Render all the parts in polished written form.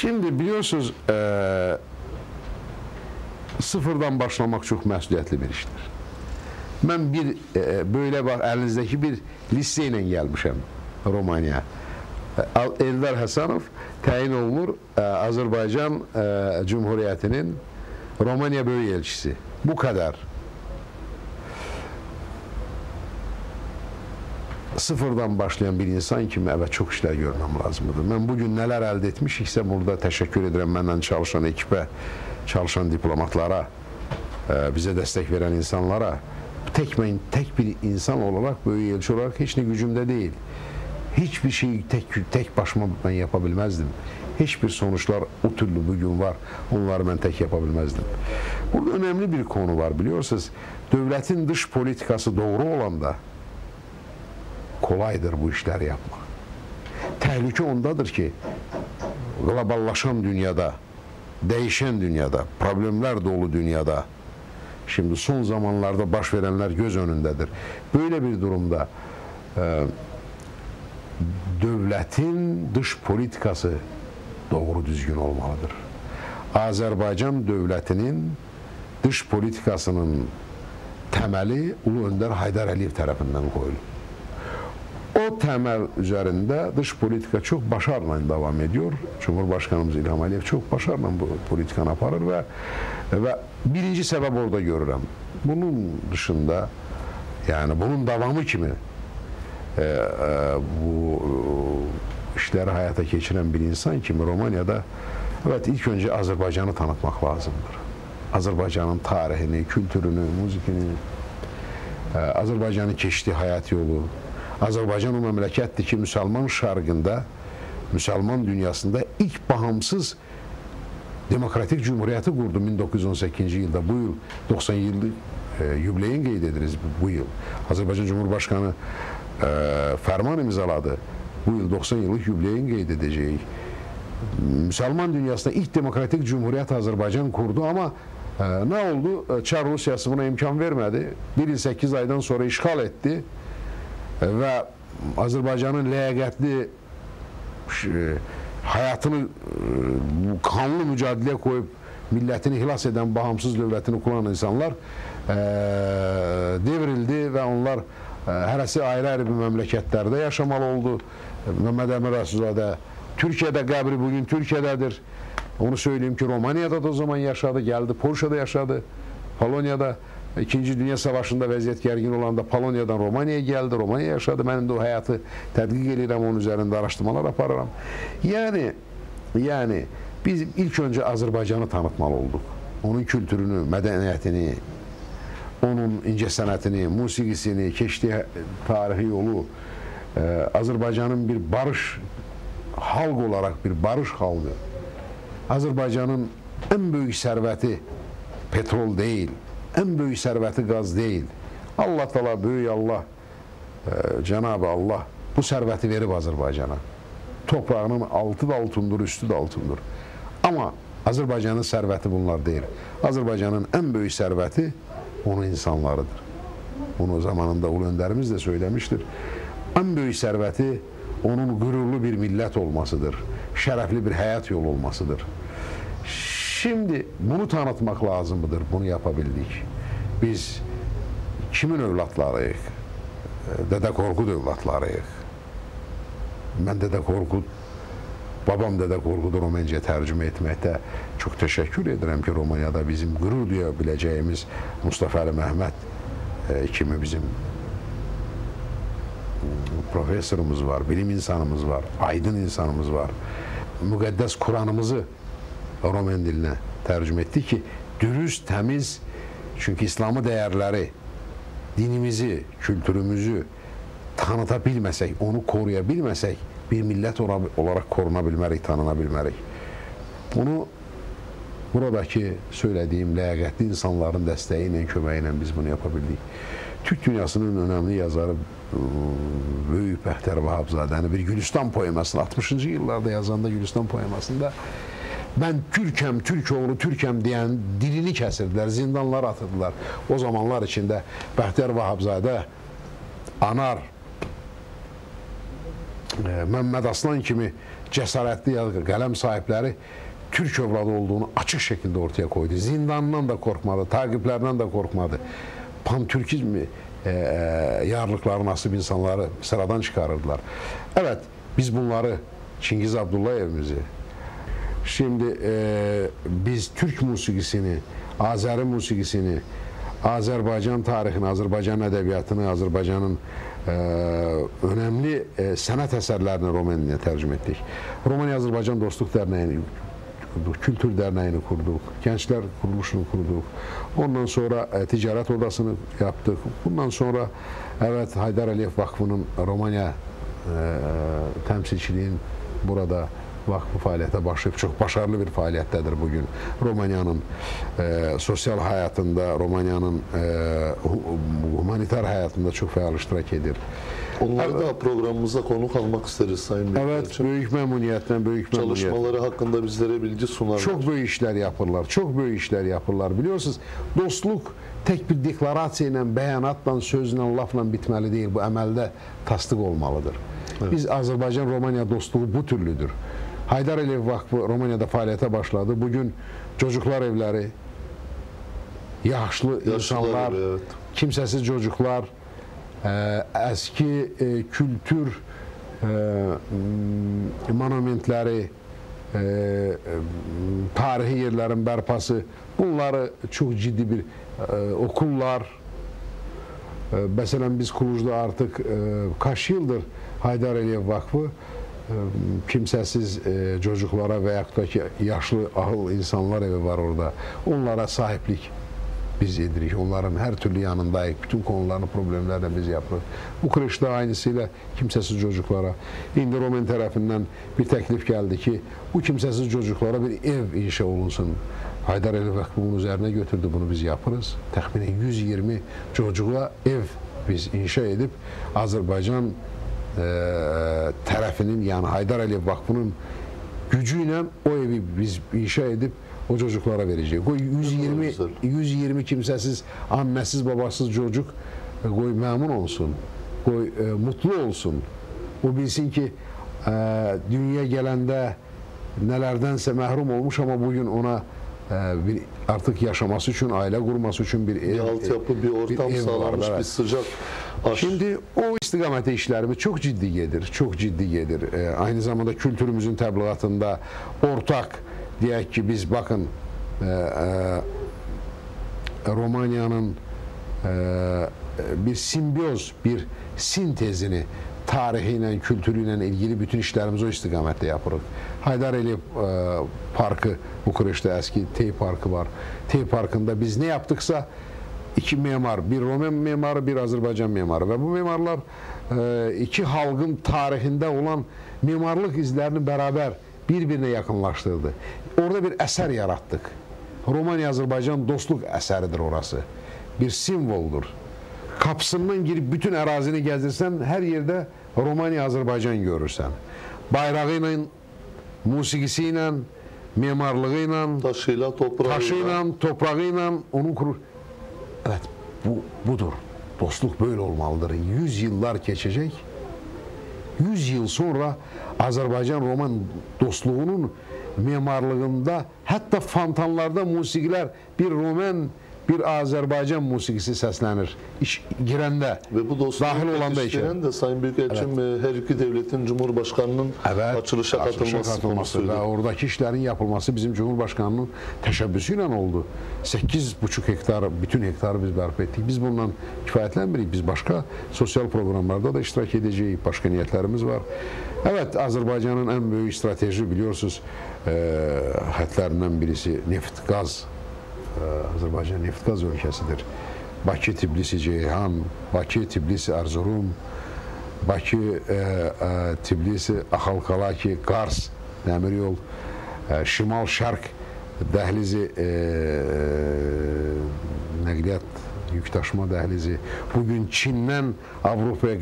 Şimdi biliyorsunuz sıfırdan başlamak çok məsuliyyətli bir işdir. Mən böyle bak elinizdeki bir listeyle gelmişim Romanya. Eldar Hasanov təyin olunur Azərbaycan Cumhuriyetinin Romanya Böyükelçisi. Bu kadar. Sıfırdan başlayan bir insan kimi evet çok işler görmem lazımdır. Ben bugün neler elde etmişiksə burada teşekkür ederim benden çalışan ekibe, çalışan diplomatlara, bize destek veren insanlara. Tek bir insan olarak, böyükelçi olarak hiç ne gücümde değil. Hiçbir şeyi tek başıma ben yapabilmezdim. Hiçbir sonuçlar o türlü bugün var. Onları ben tek yapabilmezdim. Burada önemli bir konu var biliyorsunuz. Devletin dış politikası doğru olanda kolaydır bu işler yapmak. Tehlike ondadır ki globallaşan dünyada, değişen dünyada, problemler dolu dünyada, şimdi son zamanlarda baş verenler göz önündedir. Böyle bir durumda devletin dış politikası doğru düzgün olmalıdır. Azerbaycan devletinin dış politikasının temeli Ulu Önder Haydar Aliyev tarafından koyulur. O temel üzerinde dış politika çok başarıyla devam ediyor. Cumhurbaşkanımız İlham Aliyev çok başarıyla bu politikanı aparır ve birinci sebep orada görürüm. Bunun dışında yani bunun devamı kimi bu işleri hayata geçiren bir insan kimi Romanya'da evet ilk önce Azerbaycan'ı tanıtmak lazımdır. Azerbaycan'ın tarihini, kültürünü, müzikini, Azerbaycan'ın geçtiği hayat yolu. Azerbaycan o memlekettir ki Müslüman şarkında, Müslüman dünyasında ilk bağımsız demokratik cumhuriyeti kurdu 1918 yılda. Bu yıl 90 yıllık yübleyin qeyd ediriz bu yıl. Azerbaycan Cumhurbaşkanı ferman imzaladı. Bu yıl 90 yıllık yübleyin qeyd edeceğiz. Müslüman dünyasında ilk demokratik cumhuriyet Azerbaycan kurdu ama ne oldu? Çar Rusyası buna imkan vermedi. 1 yıl 8 aydan sonra işgal etti. Ve Azerbaycan'ın ləyaqətli hayatını kanlı mücadele koyup milletini hilas eden bağımsız devletini kullanan insanlar devrildi ve onlar hərəsi ayrı-ayrı bir memleketlerde yaşamalı oldu. Mehmet Emir Rasuzadə Türkiye'de qəbri bugün Türkiye'dedir. Onu söyleyeyim ki Romanya'da da o zaman yaşadı, geldi Polşa'da yaşadı, Polonya'da. İkinci Dünya Savaşı'nda vəziyyət gərgin olanda Polonya'dan Romanya'ya geldi, Romanya yaşadı. Benim de o hayatı tədqiq edirəm, onun üzerinde araştırmalar aparıram. Yani biz ilk önce Azerbaycan'ı tanıtmalı olduk. Onun kültürünü, medeniyetini, onun ince sanatını, musiqisini, keçdiği tarihi yolu, Azerbaycan'ın bir barış halk olarak bir barış halkı. Azerbaycan'ın en büyük serveti petrol değil. En büyük serveti gaz değil. Allah Teala büyük Allah, Cenab-ı Allah bu serveti verip Azerbaycan'a. Toprağının altı da altındır, üstü de altındır. Ama Azerbaycan'ın serveti bunlar değil. Azerbaycan'ın en büyük serveti onun insanlarıdır. Bunu zamanında Ulu Önderimiz de söylemiştir. En büyük serveti onun gururlu bir millet olmasıdır. Şerefli bir hayat yolu olmasıdır. Şimdi bunu tanıtmak lazım mıdır? Bunu yapabildik. Biz kimin evlatlarıyıq? Dede Korkut evlatlarıyıq. Ben Dede Korkut, babam Dede Korkut'u Romencəyə tərcümə etməkdə çok teşekkür ederim ki Romanya'da bizim gurur duyabileceğimiz Mustafa Ali Mehmet kimi bizim profesörümüz var, bilim insanımız var, aydın insanımız var. Müqəddəs Kur'an'ımızı Romen diline tercüme etti ki dürüst, temiz, çünkü İslam'ı değerleri, dinimizi, kültürümüzü tanıtabilmesek, onu koruyabilmesek bir millet olarak korunabilmerik, tanınabilmerik. Bunu buradaki söylediğim ləyaqətli insanların dəstəyi köməyi biz bunu yapabildik. Türk dünyasının önemli yazarı Böyük Bəxtiyar Vahabzadəni bir Gülistan poemasını 60. yıllarda yazanda Gülistan poemasında ben Türk'üm, Türk oğlu Türk'üm diyen dilini kesirdiler, zindanlara atırdılar. O zamanlar içinde Bəxtiyar Vahabzadə, Anar, Mehmet Aslan kimi cəsarətli qələm sahibləri Türk övladı olduğunu açıq şəkildə ortaya koydu. Zindandan da qorxmadı, taqiblərdən də qorxmadı. Pantürkizmi yarlıqları nasib insanları sıradan çıkarırdılar. Evet, biz bunları Çingiz Abdullayev'imizi, şimdi biz Türk musikisini, Azeri musikisini, Azerbaycan tarixini, Azerbaycan edebiyatını, Azerbaycanın önemli sanat eserlerini Romanya'ya tercüme ettik. Romanya-Azerbaycan Dostluk Derneği'ni kurduk, Kültür Derneği'ni kurduk, Gençler Kuruluşu'nu kurduk. Ondan sonra Ticaret Odası'nı yaptık. Bundan sonra evet Haydar Aliyev Vakfı'nın Romanya temsilciliğin burada vakfı faaliyete başlayıp çok başarılı bir faaliyettedir bugün. Romanya'nın sosyal hayatında, Romanya'nın humanitar hayatında çok faal iştirak edir. Onları da programımıza konuk almak isteriz Sayın Bey. Evet, büyük memnuniyetle, büyük memnuniyetle. Çalışmaları hakkında bizlere bilgi sunarlar. Çok büyük işler yapırlar, çok büyük işler yapırlar. Biliyorsunuz, dostluk tek bir deklarasiya, beyanatla, sözle, lafla bitmeli değil. Bu əməldə tasdik olmalıdır. Evet. Biz Azerbaycan-Romanya dostluğu bu türlüdür. Haydar Aliyev Vakfı Romanya'da faaliyete başladı. Bugün çocuklar evleri, yaşlı insanlar, evet, kimsesiz çocuklar, eski kültür monumentleri, tarihi yerlerin bərpası, bunları çok ciddi bir okullar. Mesela biz Kuluj'da artık kaç yıldır Haydar Aliyev Vakfı kimsesiz çocuklara veya da ki yaşlı ahıl insanlar evi var orada. Onlara sahiplik biz edirik. Onların her türlü yanındayız. Bütün konularını, problemlerini biz yapıyoruz. Bukarest'te aynısıyla kimsesiz çocuklara. İndi Roman tarafından bir teklif geldi ki bu kimsesiz çocuklara bir ev inşa olunsun. Haydar Aliyev Vakfı bunun üzerine götürdü. Bunu biz yaparız. Təxminən 120 çocuğa ev biz inşa edip Azerbaycan tarafının, yani Haydar Aliyev Vakfı'nın gücüyle o evi biz inşa edip o çocuklara vereceğiz. Koy 120 kimsesiz, annesiz, babasız çocuk koy memnun olsun, koy mutlu olsun. O bilsin ki dünyaya gelende nelerdense mahrum olmuş ama bugün ona bir artık yaşaması için, aile kurması için bir altyapı, bir ortam sağlanmış, bir sıcak aş. Şimdi o istiqamətə işlerimiz çok ciddi gelir, çok ciddi gelir. Aynı zamanda kültürümüzün təbliğatında ortak, diyək ki biz bakın Romanya'nın bir simbiyoz, bir sintezini tarihiyle, kültürüyle ilgili bütün işlerimizi o istiqamətdə yapırıq. Haydar Aliyev Parkı, Bukarest'te eski Tey Parkı var. Tey Parkı'nda biz ne yaptıksa iki mimar, bir Roman mimarı, bir Azerbaycan mimarı ve bu mimarlar iki halkın tarihinde olan mimarlık izlerini beraber birbirine yakınlaştırdı. Orada bir eser yarattık. Romanya-Azerbaycan dostluk eseridir orası. Bir simvoldur. Kapısından girip bütün arazini gezdirsen her yerde Romanya-Azerbaycan görürsen. Bayrağıyla, musikisiyle, mimarlığıyla, taşıyla, toprağıyla onun kurur. Evet, budur. Dostluk böyle olmalıdır. 100 yıllar geçecek. 100 yıl sonra Azerbaycan-Roman dostluğunun mimarlığında, hatta fontanlarda musikiler bir Roman, bir Azerbaycan musikisi seslenir. Girende, ve bu dahil olanda için de Sayın Büyükelçim, evet, her iki devletin Cumhurbaşkanının evet, açılışa katılması ve oradaki işlerin yapılması bizim Cumhurbaşkanının teşebbüsüyle oldu. 8,5 hektar, bütün hektarı biz bərpa ettik. Biz bundan kifayetlenmirik. Biz başka sosyal programlarda da iştirak edeceğiz. Başka niyetlerimiz var. Evet, Azerbaycan'ın en büyük strateji biliyorsunuz hattlarından birisi neft, gaz. Azerbaycan neft-gaz ülkesidir. Bakı, Tbilisi, Ceyhan, Bakı, Tbilisi, Erzurum, Bakı, Tbilisi, Axalkalaki, Kars, dəmir yol, Şimal-Şərq dəhlizi, nəqliyyat, yükdaşıma dəhlizi, bugün Çin'den Avrupa'ya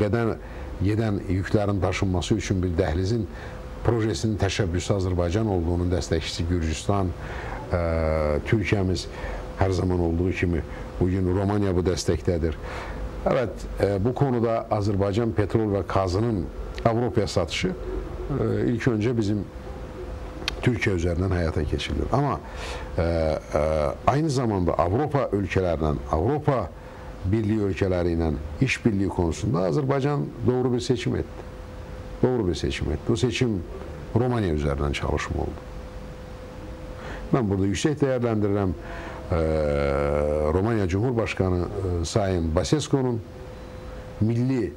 gedən yüklərin taşınması üçün bir dəhlizin projesinin təşəbbüsü Azerbaycan olduğunun dəstəkçisi Gürcistan, Türkiyəmiz her zaman olduğu kimi bugün Romanya bu destektedir. Evet, bu konuda Azerbaycan petrol ve gazının Avrupa'ya satışı ilk önce bizim Türkiye üzerinden hayata geçirilir. Ama aynı zamanda Avrupa ülkelerden, Avrupa Birliği ülkeleriyle işbirliği konusunda Azerbaycan doğru bir seçim etti. Doğru bir seçim etti. Bu seçim Romanya üzerinden çalışma oldu. Ben burada yüksek değerlendirirəm Romanya Cumhurbaşkanı Sayın Basescu'nun milli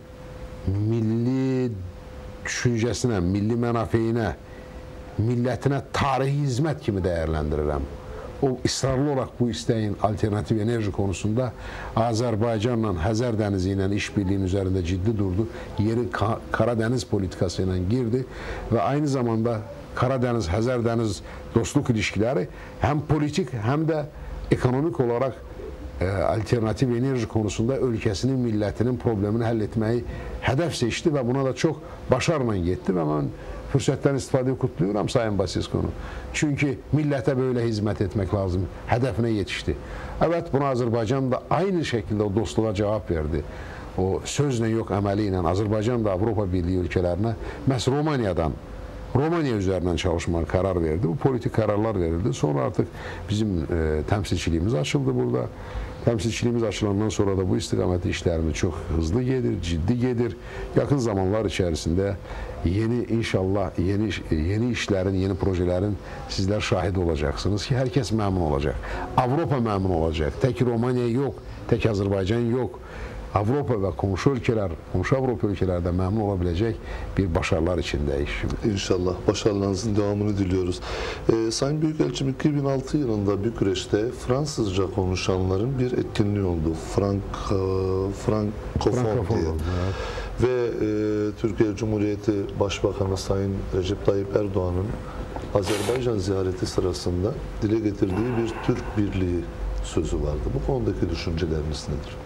düşüncəsinə, milli mənafeyinə, millətinə tarihi hizmət kimi dəyərləndirirəm. O ısrarlı olarak bu isteğin alternatif enerji konusunda Azerbaycan'la Xəzər dənizi ilə işbirliğinin üzerinde ciddi durdu. Yeri Karadeniz politikasıyla girdi ve aynı zamanda Karadeniz-Xəzər dəniz dostluk ilişkileri hem politik hem de ekonomik olarak alternatif enerji konusunda ülkesinin, milletinin problemini həll etmeyi hedef seçti ve buna da çok başarıyla gitti ve ben fürsətten istifadeyi kutluyorum Sayın Basescu'nu. Çünkü millete böyle hizmet etmek lazım. Hedefine yetişti. Evet, bunu Azerbaycan da aynı şekilde o dostluğa cevap verdi. O sözle yok emeliyle Azerbaycan da Avrupa Birliği ülkelerine mesela Romanya üzerinden çalışmaya karar verdi. Bu politik kararlar verildi. Sonra artık bizim temsilciliğimiz açıldı burada. Temsilciliğimiz açılandan sonra da bu istikamette işlerimiz çok hızlı gelir, ciddi gelir. Yakın zamanlar içerisinde inşallah yeni işlerin, yeni projelerin sizler şahit olacaksınız ki herkes memnun olacak. Avrupa memnun olacak. Tek Romanya yok, tek Azerbaycan yok. Avrupa ve komşu Avrupa ülkelerde memnun olabilecek bir başarılar içindeyiz şimdi. İnşallah başarılarınızın devamını diliyoruz. Sayın Büyükelçim 2006 yılında Bükreş'te Fransızca konuşanların bir etkinliği oldu. Frankofon diye. Evet. Ve Türkiye Cumhuriyeti Başbakanı Sayın Recep Tayyip Erdoğan'ın Azerbaycan ziyareti sırasında dile getirdiği bir Türk Birliği sözü vardı. Bu konudaki düşünceleriniz nedir?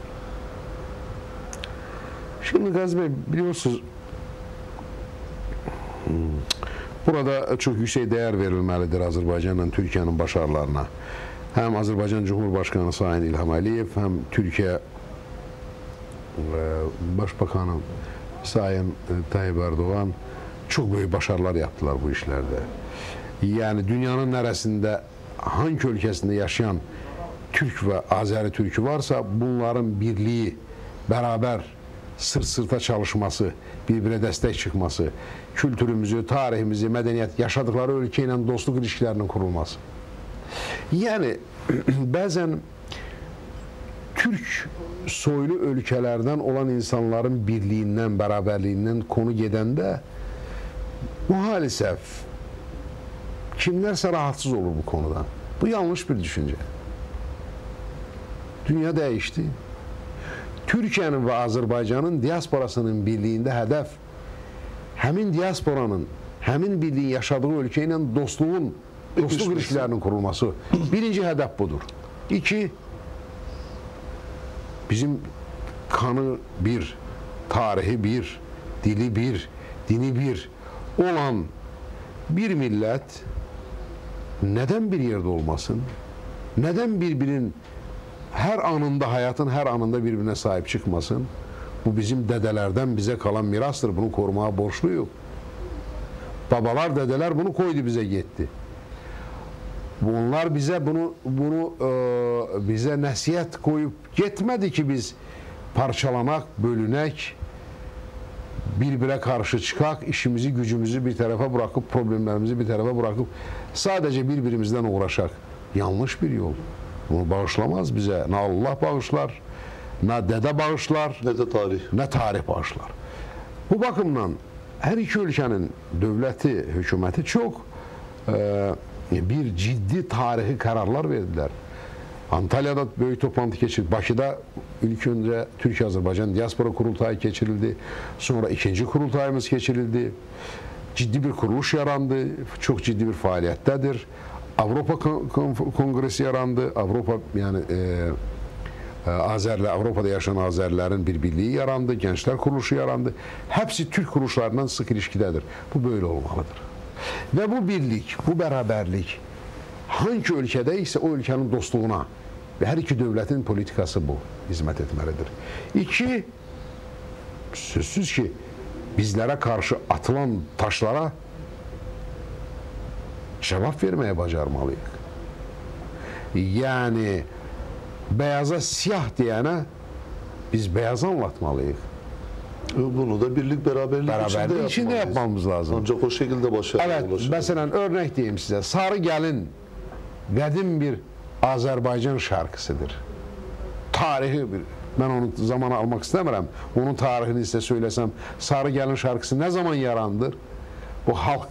Şimdi Gazi Bey, biliyorsunuz burada çok yüksek değer verilmelidir Azerbaycan'la Türkiye'nin başarılarına. Hem Azerbaycan Cumhurbaşkanı Sayın İlham Aliyev hem Türkiye Başbakanı Sayın Tayyip Erdoğan çok büyük başarılar yaptılar bu işlerde. Yani dünyanın neresinde, hangi ülkesinde yaşayan Türk ve Azeri Türk'ü varsa bunların birliği, beraber sırt sırta çalışması, birbirine destek çıkması, kültürümüzü, tarihimizi, medeniyet, yaşadıkları ülkeyle dostluk ilişkilerinin kurulması. Yani bazen Türk soylu ülkelerden olan insanların birliğinden, beraberliğinden konu gedəndə maalesef kimlerse rahatsız olur bu konudan. Bu yanlış bir düşünce. Dünya değişti. Türkiye'nin ve Azerbaycan'ın diasporasının birliğinde hedef hemin diasporanın, hemin birliğin yaşadığı ülkeyle dostluk ilişkilerinin kurulması. Birinci hedef budur. İki, bizim kanı bir, tarihi bir, dili bir, dini bir olan bir millet neden bir yerde olmasın? Neden birbirinin her anında, hayatın her anında birbirine sahip çıkmasın? Bu bizim dedelerden bize kalan mirastır. Bunu korumaya borçluyuz. Babalar, dedeler bunu koydu bize, gitti. Bunlar bize bize nəsihət koyup gitmedi ki biz parçalanak, bölünek, birbirine karşı çıkak, işimizi, gücümüzü bir tarafa bırakıp, problemlerimizi bir tarafa bırakıp sadece birbirimizden uğraşak. Yanlış bir yol. Bunu bağışlamaz bize. Ne Allah bağışlar, ne dede bağışlar, ne tarih bağışlar. Bu bakımdan her iki ülkenin devleti, hükümeti çok bir ciddi tarihi kararlar verdiler. Antalya'da büyük toplantı geçirildi. Bakı'da ilk önce Türkiye-Azerbaycan Diaspora Kurultayı geçirildi. Sonra ikinci kurultayımız geçirildi. Ciddi bir kuruluş yarandı. Çok ciddi bir faaliyettedir. Avrupa Kongresi yarandı. Avrupa yani Avrupa'da yaşayan Azerilerin bir birliği yarandı. Gençler kuruluşu yarandı. Hepsi Türk kuruluşlarından sık ilişkidedir. Bu böyle olmalıdır. Ve bu birlik, bu beraberlik hangi ülkede ise o ülkenin dostluğuna ve her iki devletin politikası bu hizmet etmelidir. İki, sözsüz ki bizlərə qarşı atılan taşlara cavab verməyə bacarmalıyıq. Yəni, beyaza siyah deyənə biz beyazı anlatmalıyıq. Bunu da birlik, beraberlik içinde yapmamız lazım. Ancak o şekilde başarıya Evet, ulaşır. mesela örnek diyeyim size. Sarı Gelin qədim bir Azərbaycan şarkısıdır. Tarihi bir, ben onu zamana almak istemiyorum. Onun tarihini size söylesem, Sarı Gelin şarkısı ne zaman yarandır? Bu halk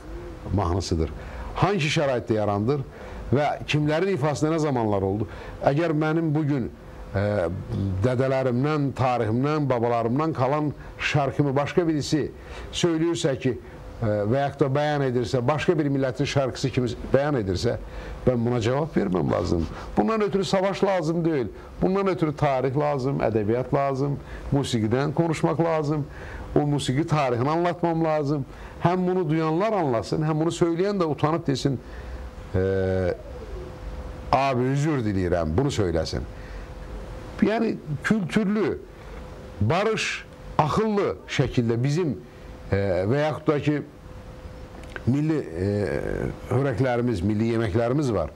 mahnısıdır. Hangi şəraitdə yarandır və kimlərin ifasında nə zamanlar oldu? Əgər mənim bugün dədələrimdən, tariximdən, babalarımdan kalan şarkımı başka birisi söylüyorsa ki veyahut da beyan edirsə, başka bir milletin şarkısı kimi beyan edirsə, ben buna cevap vermem lazım. Bundan ötürü savaş lazım değil. Bundan ötürü tarih lazım, edebiyat lazım, musiqiden konuşmak lazım. O musiqi tarihini anlatmam lazım. Hem bunu duyanlar anlasın, hem bunu söyleyen de utanıp desin, abi özür dileyirəm, bunu söylesin. Yani kültürlü, barış, akıllı şekilde bizim veyahut da ki milli hörəklərimiz, milli yemeklerimiz var.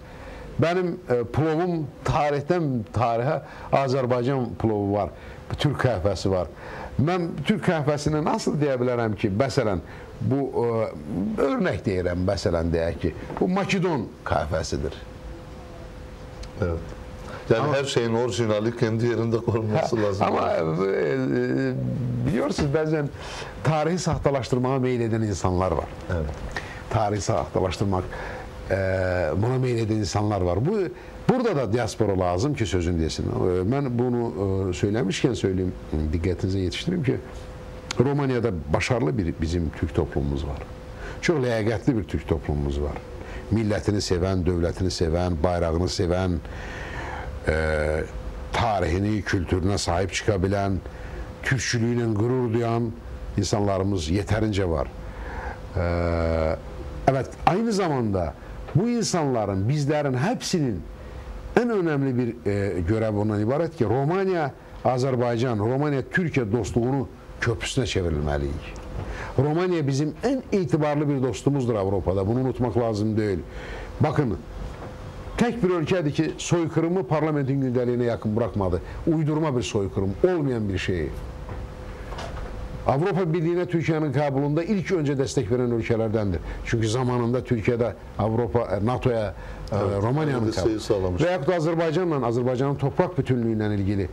Benim plovum tarihten tarihe Azerbaycan plovu var, Türk kahvesi var. Ben Türk kahvesini nasıl diyebilirim ki, mesela bu örnek deyirəm, mesela deyək ki, bu Makedon kahvesidir. Evet. Yani ama, her şeyin orijinali kendi yerinde korunması lazım. Ama biliyorsunuz bazen tarihi sahtalaştırmaya meyleden insanlar var. Evet. Tarihi sahtalaştırmak, buna meyleden insanlar var. Burada da diaspora lazım ki sözün desin. Ben bunu söylemişken söyleyeyim, dikkatinize yetiştireyim ki Romanya'da başarılı bir bizim Türk toplumumuz var. Çok ləyaqətli bir Türk toplumumuz var. Milletini seven, devletini seven, bayrağını seven, tarihini, kültürüne sahip çıkabilen, Türkçülüğüyle gurur duyan insanlarımız yeterince var. Evet, aynı zamanda bu insanların, bizlerin hepsinin en önemli bir görev ondan ibaret ki Romanya, Azerbaycan, Romanya, Türkiye dostluğunu köprüsüne çevrilmeliyik. Romanya bizim en itibarlı bir dostumuzdur Avrupa'da. Bunu unutmak lazım değil. Bakın, tek bir ülkedir ki soykırımı parlamentin gündeliğine yakın bırakmadı. Uydurma bir soykırım, olmayan bir şeyi. Avrupa Birliği'ne Türkiye'nin kabulunda ilk önce destek veren ülkelerdendir. Çünkü zamanında Türkiye'de Avrupa, NATO'ya, Romanya'nın kabulü. Veyahut da Azerbaycan'la, Azerbaycan'ın toprak bütünlüğüyle ilgili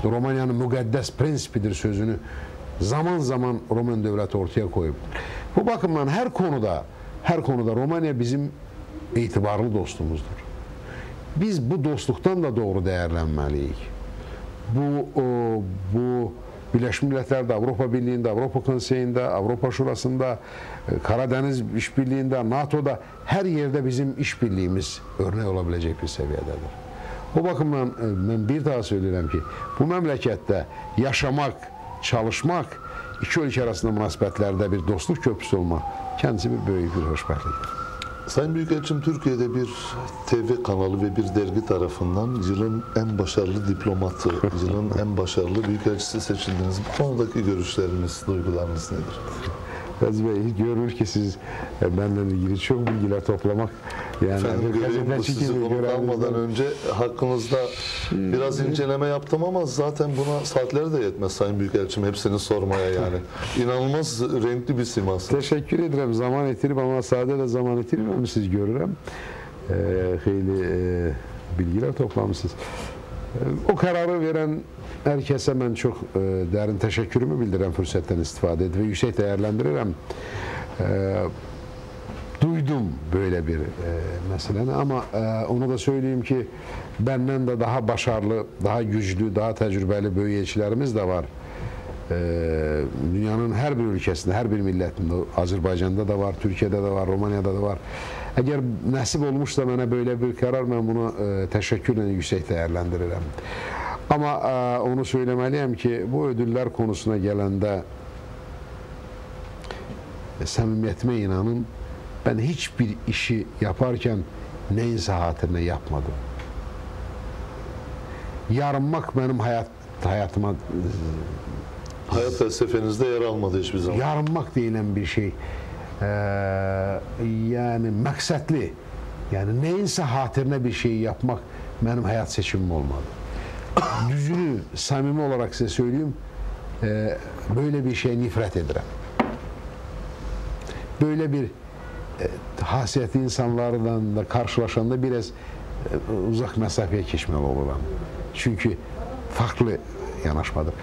Romanya'nın müqəddəs prensipidir sözünü zaman zaman Roman devleti ortaya koyup. Bu bakımdan her konuda Romanya bizim itibarlı dostumuzdur. Biz bu dostluktan da doğru değerlenmeliyik. Bu Birleşmiş Milletler'de, Avrupa Birliği'nde, Avrupa Konseyi'nde, Avrupa Şurası'nda, Karadeniz İşbirliği'nde, NATO'da her yerde bizim işbirliğimiz örnek olabilecek bir seviyededir. O bakımdan ben bir daha söyleyeyim ki bu memlekette yaşamak, çalışmak, iki ülke arasında münasibətlerde bir dostluk köprüsü olmak kendisi bir büyük bir hoşbəxtlikdir. Sayın Büyükelçim, Türkiye'de bir TV kanalı ve bir dergi tarafından yılın en başarılı diplomatı, yılın en başarılı büyükelçisi seçildiniz. Bu konudaki görüşleriniz, duygularınız nedir? Fazıl Bey, görür ki siz benimle ilgili çok bilgiler toplamak. Yani efendim, göreyim bu sizi konu almadan önce hakkınızda biraz inceleme yaptım ama zaten buna saatleri de yetmez Sayın Büyükelçim hepsini sormaya yani. İnanılmaz renkli bir siması. Teşekkür ederim. Zaman etirip ama sade de zaman etirip ama siz görürüm. Hayli bilgiler toplamışsınız. O kararı veren herkese ben çok derin teşekkürümü bildiren fırsattan istifade edip ve yüksek değerlendiririm. Duydum böyle bir meseleni ama onu da söyleyeyim ki benden de daha başarılı, daha güçlü, daha tecrübeli büyükelçilerimiz de var. Dünyanın her bir ülkesinde, her bir milletinde, Azerbaycan'da da var, Türkiye'de de var, Romanya'da da var. Eğer nasip olmuşsa bana böyle bir karar, ben bunu teşekkürle yüksek değerlendiririm. Ama onu söylemeliyim ki bu ödüller konusuna gelende samimiyetime inanın, ben hiçbir işi yaparken neyse hatırına yapmadım. Yarınmak benim hayatıma hayat felsefenizde yer almadı hiçbir zaman. Yarınmaq deyilən bir şey. Yəni məqsədli, yəni neyinsə xatirinə bir şey yapmaq mənim həyat seçimim olmadı. Düzünü, samimi olarak size söyleyeyim, böyle bir şeye nifret ederim. Böyle bir hasiyetli insanlarla da karşılaşanda biraz uzak mesafeye geçmeli olurum. Çünkü farklı yanaşmadır.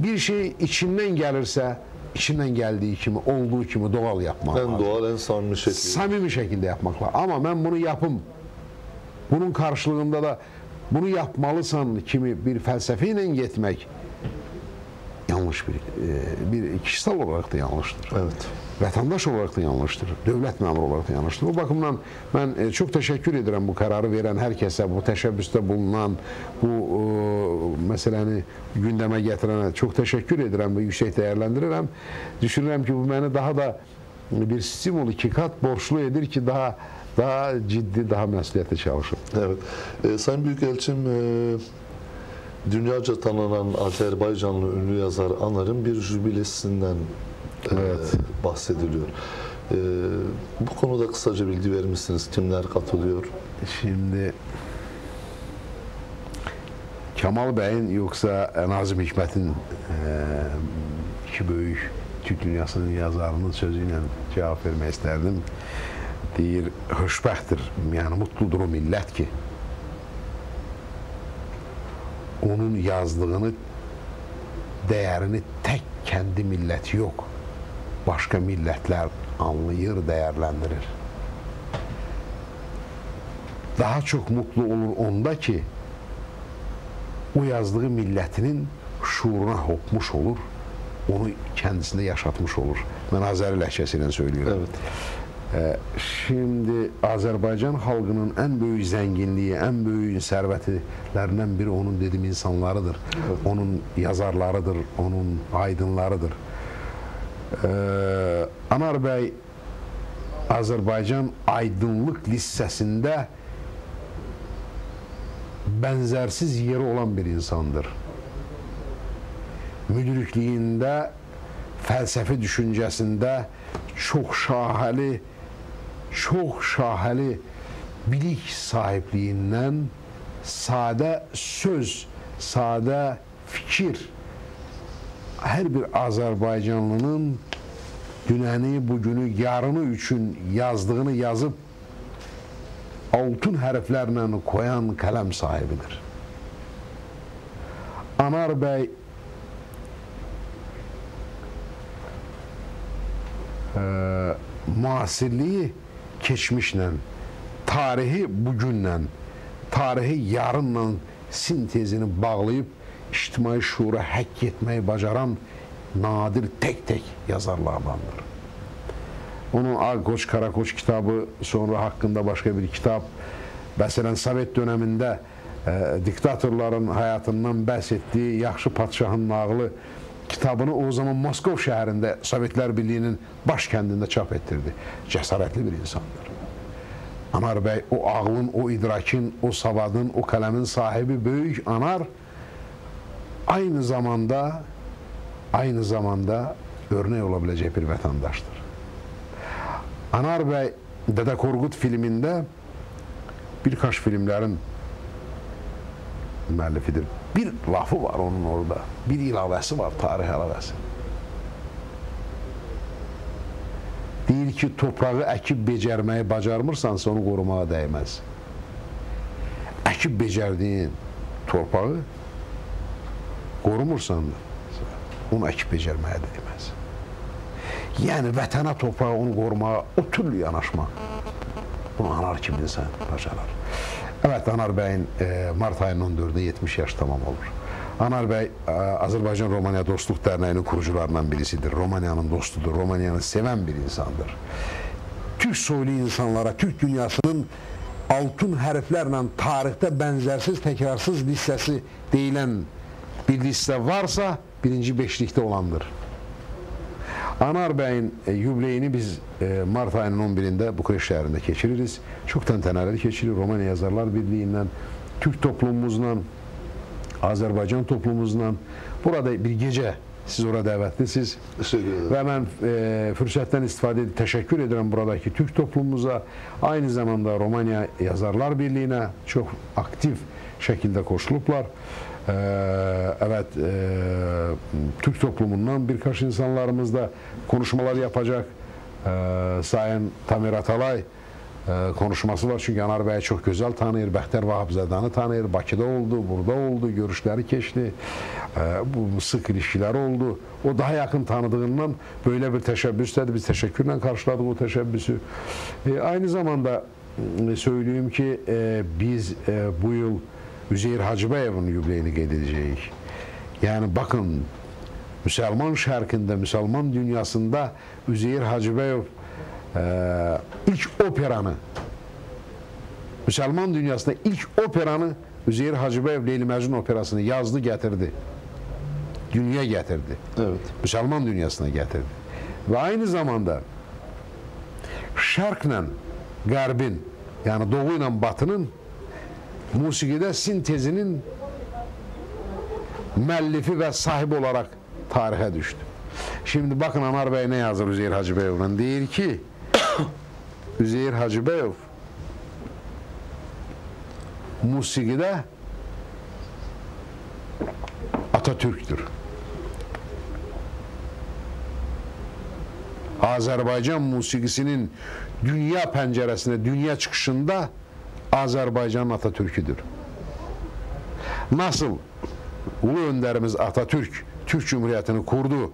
Bir şey içinden gelirse, içinden geldiği kimi, olduğu kimi doğal yapmak lazım. En doğal, en samimi şekilde. Samimi şekilde yapmak lazım. Ama ben bunu yapım. Bunun karşılığında da bunu yapmalısan kimi bir felsefeyle gitmek yanlış bir kişisel olarak da yanlıştır. Evet. Vatandaş olarak da yanlıştır. Devlet memuru olarak da yanlıştır. O bakımdan ben çok teşekkür ederim bu kararı veren herkese, bu teşebbüste bulunan, bu meseleni gündeme getirene çok teşekkür ederim ve yüksek değerlendiririm. Düşünürüm ki bu beni daha da bir stimul 2 kat borçlu edir ki daha ciddi, daha məsuliyyətli çalışır. Evet. Sayın Büyükelçim, dünyaca tanınan Azerbaycanlı ünlü yazar Anar'ın bir jübilesinden bahsediliyor. Bu konuda kısaca bilgi verir misiniz? Kimler katılıyor? Şimdi Kemal Bey'in yoksa Nazım Hikmet'in iki büyük Türk dünyasının yazarının sözüyle cevap vermek isterdim. Deyir, xoşbəxtdir, yəni mutludur o millət ki, onun yazdığını, değerini tek kendi milleti yok, başka milletler anlayır, değerlendirir. Daha çok mutlu olur onda ki, o yazdığı milletinin şuuruna hopmuş olur, onu kendisinde yaşatmış olur. Ben Azeri lehçesiyle söylüyorum. Evet. Şimdi Azerbaycan halkının en büyük zenginliği, en büyük servetlerinden biri onun dediğim insanlarıdır. Evet. Onun yazarlarıdır, onun aydınlarıdır. Anar Bey Azerbaycan aydınlık listesinde benzersiz yeri olan bir insandır. Müdürlüğünde, felsefe düşüncesinde çok şaheli bilik sahipliğinden sade söz, sade fikir her bir Azerbaycanlının dünəni, bugünü, yarını üçün yazdığını yazıp altın hərflərlə koyan kalem sahibidir. Anar Bey muasirliği keçmişlə, tarihi bugünlə, tarihi yarınla sintezini bağlayıp ictimai şuura həkk etmeyi bacaran nadir tek yazarlardandır. Onun Ağkoç, Karakoç kitabı, sonra hakkında başka bir kitap, mesela Sovet döneminde diktatorların hayatından bəhs ettiği Yaxşı Padşahın nağılı kitabını o zaman Moskov şehrinde Sovetler Birliği'nin başkentinde çap ettirdi. Cesaretli bir insandır. Anar Bey o ağlın, o idrakin, o savadın, o kalemin sahibi büyük Anar aynı zamanda örnek olabilecek bir vatandaştır. Anar Bey Dede Korkut filminde birkaç filmlerin müəllifidir. Bir lafı var onun orada. Bir ilavəsi var, tarih ilavəsi. Deyir ki, toprağı əkib becərməyi bacarmırsansa onu qorumağa dəyməz. Əkib becərdiyin torpağı qorumursan onu əkib becərməyə dəyməz. Yəni vətənə, torpağı onu qorumağa o türlü yanaşma. Bunu Anar kimi insan bacarar. Evet, Anar Bey'in Mart ayının 14'ünde 70 yaş tamam olur. Anar Bey Azerbaycan-Romanya Dostluk Derneği'nin kurucularından birisidir. Romanya'nın dostudur, Romanya'nı seven bir insandır. Türk soylu insanlara, Türk dünyasının altın hərflərlə tarihte benzersiz, tekrarsız listesi deyilen bir liste varsa birinci beşlikte olandır. Anar Bey'in yübleyini biz Mart ayının 11'inde Bukareşt şehrinde geçiririz. Çok tantaneli geçirir. Romanya Yazarlar Birliği'nden, Türk toplumumuzdan, Azerbaycan toplumumuzdan burada bir gece Siz ora dəvətlisiniz. Teşekkür ederim. Və mən fürsətdən istifadə edib təşəkkür edirəm buradakı Türk toplumumuza, aynı zamanda Romanya Yazarlar Birliyinə çox aktiv şəkildə qoşulublar. Evet, Türk toplumundan birkaç insanlarımız da konuşmalar yapacak. Sayın Tamir Atalay konuşması var, çünkü Anar Bey'i çok güzel tanıyır, Bəxtər Vahabzadəni tanıyır, Bakıda oldu, burada oldu, görüşleri geçti, bu sık ilişkiler oldu. O daha yakın tanıdığından böyle bir teşebbüsle, biz teşekkürle karşıladık o teşebbüsü. Aynı zamanda söyleyeyim ki biz bu yıl Üzeyir Hacıbəyovun yubileyini qeyd edəcəyik. Yəni bakın, Müsəlman şərqində, Müsəlman dünyasında Üzeyir Hacıbəyov ilk operanı, Müsəlman dünyasında ilk operanı Üzeyir Hacıbəyov Leyli Məcnun operasını yazdı, gətirdi. Dünya gətirdi. Evet. Müsəlman dünyasına gətirdi. Və aynı zamanda şərqlə qərbin, yəni doğu ilə batının musiqide sintezinin müəllifi ve sahibi olarak tarihe düştü. Şimdi bakın Anar Bey ne yazır Üzeyir Hacıbəyov'dan. Deyir ki, Üzeyir Hacıbəyov musiqide Atatürk'tür. Azerbaycan musiqisinin dünya pəncərəsində, dünya çıxışında Azerbaycan'ın Atatürk'üdür. Nasıl Ulu Önderimiz Atatürk Türk Cumhuriyeti'ni kurdu,